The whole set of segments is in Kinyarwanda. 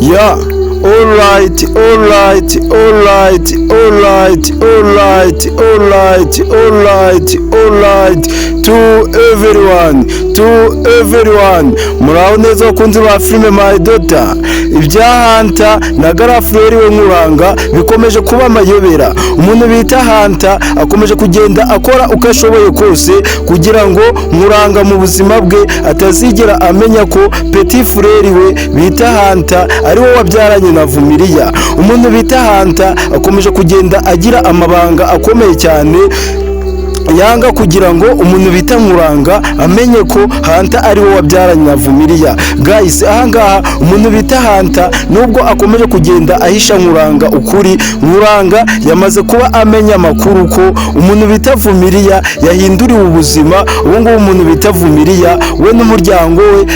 Yeah, alright, to everyone. Muraho neza bakunzi ba filime My Daughter. Ibya Hunter na Garaferi we Nkuranga bikomeje kuba amayobera. Umuntu bita Hunter akomeje kugenda akora uko ashoboye kose kugira ngo Nkuranga mu buzima bwe atazigera amenya ko Petit Frere we bita Hunter ari we wabyaranye na Vumiliya. Umuntu bita Hunter akomeje kugenda agira amabanga akomeye cyane yanga kugira ngo umuntu bita Nkuranga amenye ko Hunter ari we wabyaranye na Vumiliya. Guys, ahangaha umuntu bita Hunter nubwo akomeje kugenda ahisha Nkuranga ukuri, Nkuranga yamaze kuba amenya amakuru ko umuntu bita Vumiliya yahinduriwe ubuzima. Ubu ngubu umuntu bita Vumiliya we n'umuryango we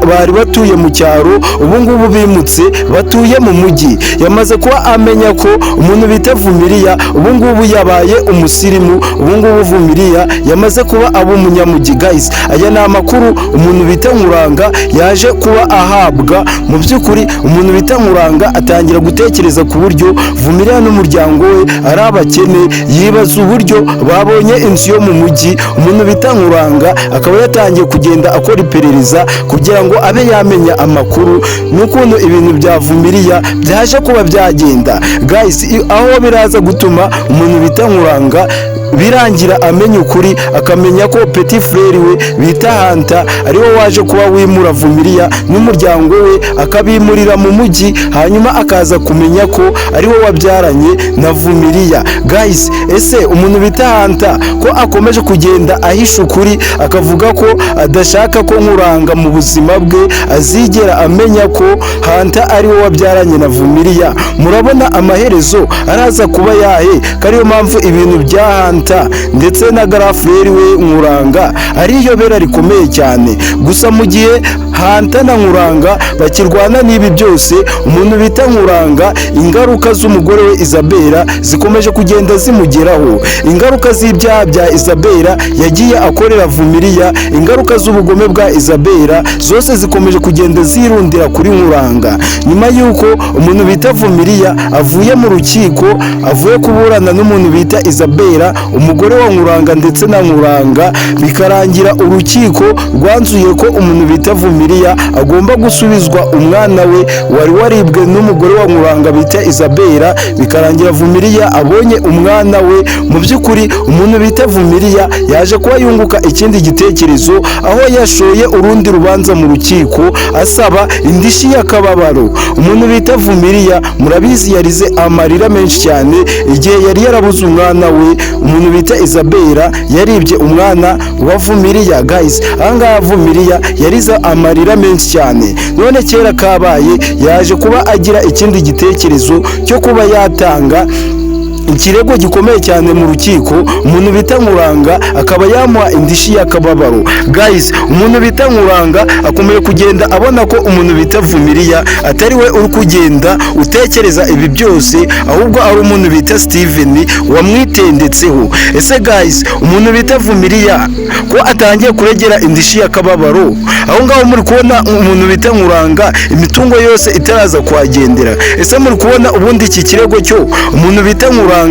bari batuye mu cyaro, ubu ngubu bimutse batuye mu mujyi. Yamaze kuba amenya ko umuntu bita Vumiliya ubu ngubu yabaye umusirimu. Ubu ngubu Vumiliya yamaze kuba abo umunyamujyi. Guys, aya ni amakuru umuntu bita Nkuranga yaje kuba ahabwa. Mu by'ukuri umuntu bita Nkuranga atangira gutekereza ku buryo Vumiliya n'umuryango we ari abakene, yibaza uburyo babonye inzu yo mu mujyi. Umuntu bita Nkuranga akaba yatangiye kugenda akora iperereza kugira ngo abe yamenya amakuru n'ukuntu ibintu bya Vumiliya byaje kuba byagenda. Guys, aho biraza gutuma umuntu bita Nkuranga birangira amenya ukuri, akamenya ko Petit Frere we bita Hunter ari we waje kuba wimura Vumiliya n'umuryango we akabimurira mu mujyi, hanyuma akaza kumenya ko ari we wabyaranye na Vumiliya. Guys, ese umuntu bita Hunter ko akomeje kugenda ahisha ukuri akavuga ko adashaka ko Nkuranga mu buzima bwe azigera amenya ko Hunter ari we wabyaranye na Vumiliya, murabona amaherezo araza kuba yahe? Kariyo mpamvu ibintu bya Hunter ndetse na Garaferi we Nkuranga ari iyobera rikomeye cyane. Gusa mu gihe Hunter na Nkuranga bakirwana n'ibi byose, umuntu bita Nkuranga ingaruka z'umugore we Isabella zikomeje kugenda zimugeraho. Ingaruka z'ibyaha bya Isabella yagiye akorera Vumiliya, ingaruka z'ubugome bwa Isabella zose zikomeje kugenda zirundira kuri Nkuranga. Nyuma y'uko umuntu bita Vumiliya avuye mu rukiko, avuye kuburana n'umuntu bita Isabella umugore wa Nkuranga ndetse na Nkuranga, bikarangira urukiko rwanzuye ko umuntu bita Vumiliya agomba gusubizwa umwana we wari waribwe n'umugore wa Nkuranga bita Isabella, bikarangira Vumiliya abonye umwana we. Mu by'ukuri umuntu bita Vumiliya yaje kuba yunguka ikindi gitekerezo, aho yashoye urundi rubanza mu rukiko asaba indishyi y'akababaro. Umuntu bita Vumiliya murabizi yarize amarira menshi cyane igihe yari yarabuze umwana we. Umuntu bita Isabella yaribye umwana wa Vumiliya. Guys, ahangaha Vumiliya yarize amarira menshi cyane, none kera kabaye yaje kuba agira ikindi gitekerezo cyo kuba yatanga ikirego gikomeye cyane mu rukiko. Umuntu bita Nkuranga akaba yamuha indishyi y'akababaro. Guys, umuntu bita Nkuranga akomeje kugenda abona ko umuntu bita Vumiliya atari we uri kugenda utekereza ibi byose, ahubwo ari umuntu bita Steven wamwitendetseho. Ese guys, umuntu bita Vumiliya ko atangiye kuregera indishyi y'akababaro, aho ngaho muri kubona umuntu bita Nkuranga imitungo yose itaraza kuhagendera. Ese muri kubona ubundi iki kirego cyo umuntu bita Nkuranga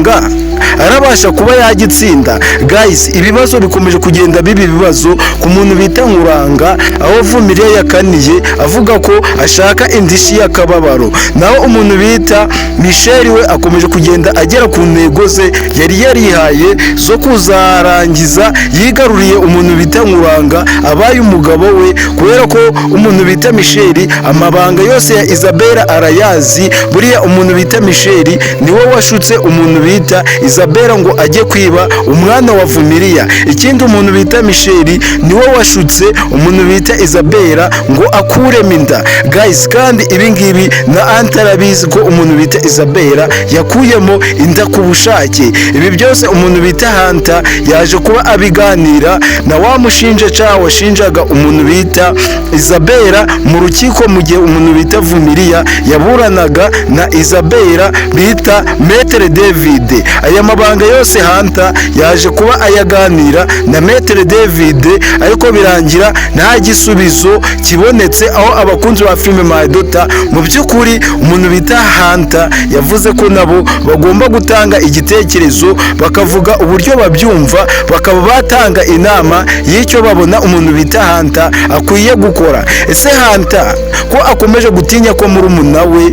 arabasha kuba yagitsinda? Guys, ibibazo bikomeje kugenda biba ibibazo ku muntu bita Nkuranga, aho Vumiliya yakaniye avuga ko ashaka indishyi y'akababaro, naho umuntu bita Michel we akomeje kugenda agera ku ntego ze yari yarihaye zo kuzarangiza yigaruriye umuntu bita Nkuranga abaye umugabo we, kubera ko umuntu bita Michel amabanga yose ya Isabella arayazi. Buriya umuntu bita Michel niwe washutse umuntu bita Isabella ngo ajye kwiba umwana wa Vumiliya. Ikindi umuntu bita Michel niwe washutse umuntu bita Isabella ngo akuremo inda. Guys, kandi ibi ngibi na Hunter arabizi ko umuntu bita Isabella yakuyemo inda ku bushake. Ibi byose umuntu bita Hunter yaje kuba abiganira na wa mushinjaca washinjaga umuntu bita Isabella mu rukiko, mu gihe umuntu bita Vumiliya yaburanaga na Isabella bita Maître David David. Aya mabanga yose Hunter yaje kuba ayaganira na Maître David, ariko birangira nta gisubizo kibonetse, aho abakunzi ba filime My Daughter mu by'ukuri umuntu bita Hunter yavuze ko nabo bagomba gutanga igitekerezo bakavuga uburyo babyumva, bakaba batanga inama y'icyo babona umuntu bita Hunter akwiye gukora. Ese Hunter ko akomeje gutinya ko murumuna we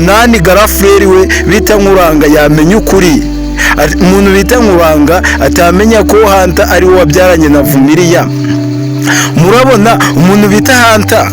nani garaferi we bita Nkuranga yamenya ukuri, umuntu bita Nkuranga atamenya ko Hunter ari we wabyaranye na Vumiliya? Murabona umuntu bita Hunter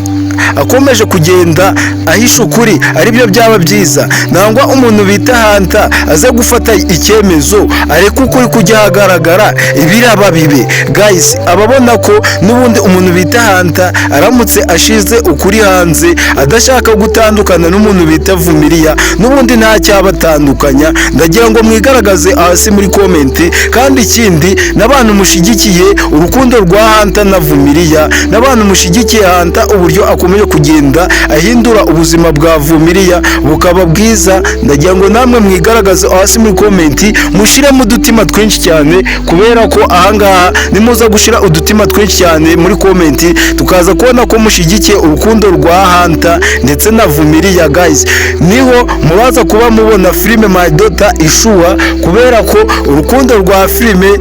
akomeje kugenda ahisha ukuri, aribyo byaba byiza, nangwa umuntu bita Hunter aza gufata icyemezo ariko ukuri kujya hagaragara ibiraba bibe. Guys, ababona ko n'ubundi umuntu bita Hunter aramutse ashize ukuri hanze adashaka gutandukana n'umuntu bita Vumiliya, n'ubundi nta cyabatandukanya, ndagira ngo mwigaragaze hasi muri comment. Kandi ikindi, n'abantu mushigikiye urukundo rwa Hunter na Vumiliya, n'abantu mushigikiye Hunter uburyo akomeje kugenda ahindura ubuzima bwa Vumiliya bukaba bwiza, ndagira ngo namwe mwigaragaze hasi muri comment, mushiremo udutima twinshi cyane, kubera ko ahangaha nimuza gushira udutima twinshi cyane muri comment tukaza kubona ko mushigikiye urukundo rwa Hunter ndetse na Vumiliya. Guys, niho muraza kuba mubona filime My Daughter ishuwa, kubera ko urukundo rwa filime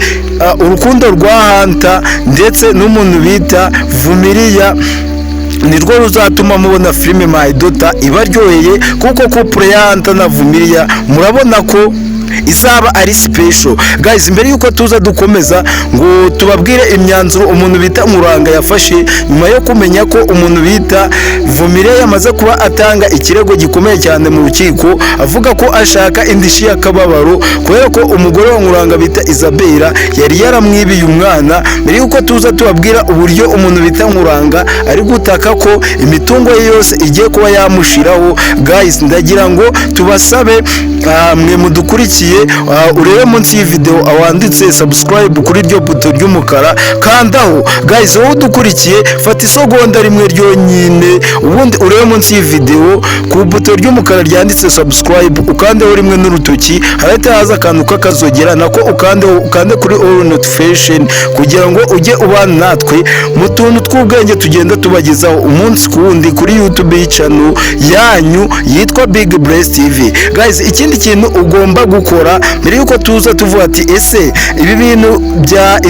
urukundo rwa Hunter ndetse n'umuntu bita Vumiliya nirwo ruzatuma mubona filime My Daughter ibaryoheye, kuko couple ya Hunter na Vumiliya murabona ko izaba ari special. Guys, mbere yuko tuza dukomeza ngo tubabwire imyanzuro umuntu bita Nkuranga yafashe nyuma yo kumenya ko umuntu bita Vumiliya yamaze kuba atanga ikirego gikomeye cyane mu rukiko, avuga ko ashaka indishyi y'akababaro kubera ko umugore wa Nkuranga bita Isabella yari yaramwibiye umwana. Mbere yuko tuza tubabwira uburyo umuntu bita Nkuranga ari gutaka ko imitungo ye yose igiye kuba yamushiraho, guys, ndagira ngo tubasabe mwe mudukurikiye urebe munsi y'iyi video awanditse subscribe kuri ryo buto ry'umukara, kandaho. Guys, wowe udukurikiye fata isogonda rimwe ryonyine, ubundi urebe munsi y'iyi video ku buto ry'umukara ryanditse subscribe, ukandeho rimwe n'urutoki, harahita haza akantu k'akazogera nako ukande kuri all notification, kugira ngo ujye ubana natwe mu tuntu tw'ubwenge tugenda tubagezaho umunsi ku wundi kuri YouTube channel yanyu yitwa Big Bless TV. Guys, ikindi kintu ugomba gukora mbere yuko tuza tuvuga ati ese ibi bintu bya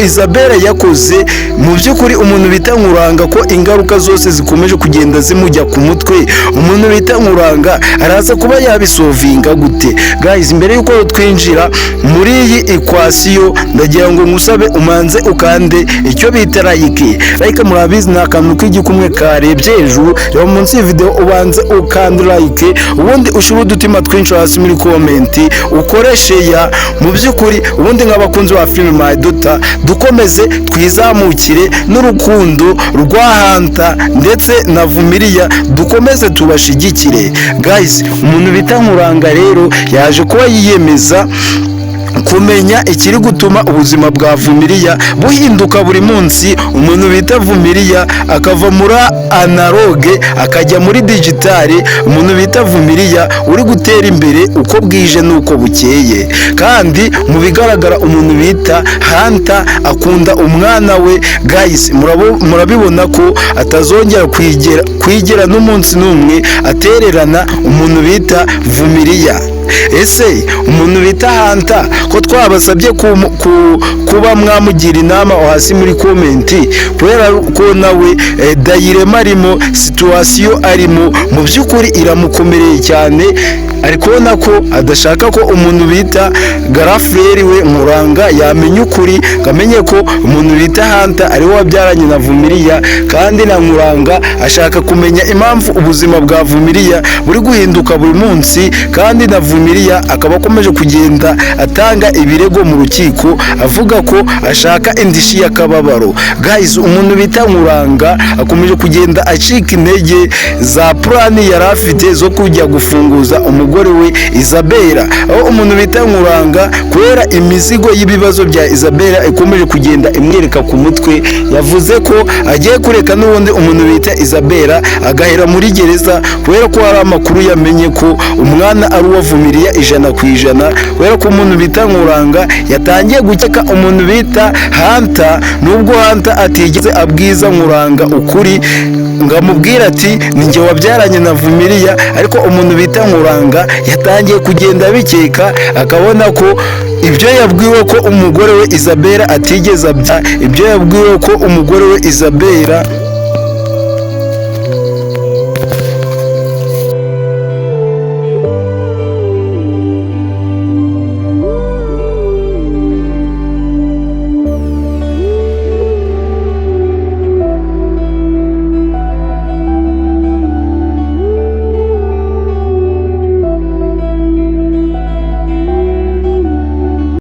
Isabella yakoze mu by'ukuri umuntu bita Nkuranga ko ingaruka zose zikomeje kugenda zimujya ku mutwe, umuntu bita Nkuranga araza kuba yabisovinga gute? Guys, mbere yuko twinjira muri iyi equation ndagira ngo ngusabe umanze ukande icyo bita like murabizi ni akantu k'igikumwe karebye hejuru, reba munsi y'video ubanze ukande like, ubundi ushira udutima twinshi hasi muri comment, ukoreshe ya mu by'ukuri, ubundi nk'abakunzi ba filime My Daughter dukomeze twizamukire n'urukundo rwa Hunter ndetse na Vumiliya, dukomeze tubashigikire. Guys, umuntu bita Nkuranga rero yaje kuba yiyemeza kumenya ikiri gutuma ubuzima bwa Vumiliya buhinduka buri munsi, umuntu bita Vumiliya akava muri analogue akajya muri digitale, umuntu bita Vumiliya uri gutera imbere uko bwije n'uko bukeye. Kandi mu bigaragara umuntu bita Hunter akunda umwana we. Guys, murabibona ko atazongera kwigera n'umunsi n'umwe atererana umuntu bita Vumiliya. Ese umuntu bita Hunter ko twabasabye kuba mwamugira inama hasi muri comment, kubera ko nawe dayirema arimo, situation arimo mu by'ukuri iramukomereye cyane, ari kubona ko adashaka ko umuntu bita garaferi we Nkuranga yamenya ukuri, kamenye ko umuntu bita Hunter ari we wabyaranye na Vumiliya, kandi na Nkuranga ashaka kumenya impamvu ubuzima bwa Vumiliya buri guhinduka buri munsi, kandi na Vumiliya akaba akomeje kugenda atanga ibirego mu rukiko avuga ko ashaka indishyi y'akababaro. Guys, umuntu bita Nkuranga akomeje kugenda acika intege za plani yari afite zo kujya gufunguza umugore umugore we Isabella, aho umuntu bita Nkuranga kubera imizigo y'ibibazo bya Isabella ikomeje kugenda imwereka ku mutwe, yavuze ko agiye kureka n'ubundi umuntu bita Isabella agahera muri gereza, kubera ko hari amakuru yamenye ko umwana ari uwa Vumiliya 100%, kubera ko umuntu bita Nkuranga yatangiye gukeka umuntu bita Hunter, nubwo Hunter atigeze abwiza Nkuranga ukuri ngo amubwire ati ninjye wabyaranye na Vumiliya, ariko umuntu bita Nkuranga yatangiye kugenda bikeka, akabona ko ibyo yabwiwe ko umugore we Isabella atigeze abya, ibyo yabwiwe ko umugore we Isabella